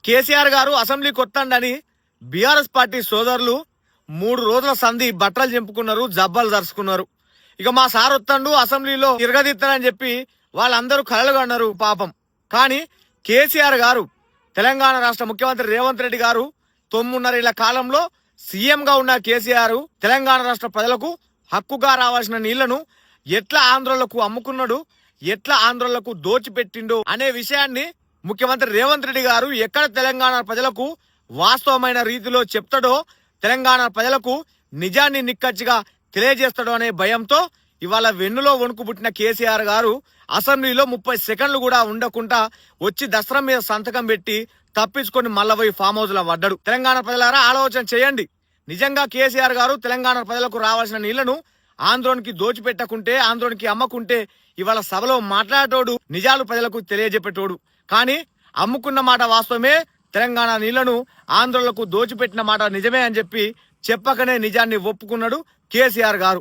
కేసీఆర్ గారు అసెంబ్లీకి వస్తాడని బీఆర్ఎస్ పార్టీ సోదరులు 3 రోజుల సంధి బట్టలు చెంపుకున్నారు, జబ్బాలు దరుచుకున్నారు. ఇక మా సార్ వస్తాడు అసెంబ్లీలో తిరగదిస్తానని చెప్పి వాళ్ళందరూ కలలు కన్నారు పాపం. కానీ కేసీఆర్ గారు, తెలంగాణ రాష్ట్ర ముఖ్యమంత్రి రేవంత్ రెడ్డి గారు 9.5 ఏళ్ల కాలంలో సీఎంగా ఉన్న కేసీఆర్ తెలంగాణ రాష్ట్ర ప్రజలకు హక్కుగా రావాల్సిన నీళ్లను ఎట్లా ఆంధ్రులకు అమ్ముకున్నాడు, ఎట్లా ఆంధ్రులకు దోచిపెట్టిండు అనే విషయాన్ని ముఖ్యమంత్రి రేవంత్ రెడ్డి గారు ఎక్కడ తెలంగాణ ప్రజలకు వాస్తవమైన రీతిలో చెప్తాడో, తెలంగాణ ప్రజలకు నిజాన్ని నిక్కచ్చిగా తెలియజేస్తాడో అనే భయంతో ఇవాళ వెన్నులో వణుకు పుట్టిన కేసీఆర్ గారు అసెంబ్లీలో 30 సెకండ్లు కూడా ఉండకుండా వచ్చి దసరా మీద సంతకం పెట్టి తప్పించుకొని మళ్ళా పోయి ఫామ్ హౌస్ లో పడ్డాడు. తెలంగాణ ప్రజలారా ఆలోచన చేయండి. నిజంగా కేసీఆర్ గారు తెలంగాణ ప్రజలకు రావాల్సిన నీళ్లను ఆంధ్రోనికి దోచిపెట్టకుంటే, ఆంధ్రోనికి అమ్మకుంటే ఇవాళ సభలో మాట్లాడేటోడు, నిజాలు ప్రజలకు తెలియజెప్పేటోడు. కానీ అమ్ముకున్న మాట వాస్తవమే, తెలంగాణ నీళ్లను ఆంధ్రులకు దోచిపెట్టిన మాట నిజమే అని చెప్పి చెప్పకనే నిజాన్ని ఒప్పుకున్నాడు కేసీఆర్ గారు.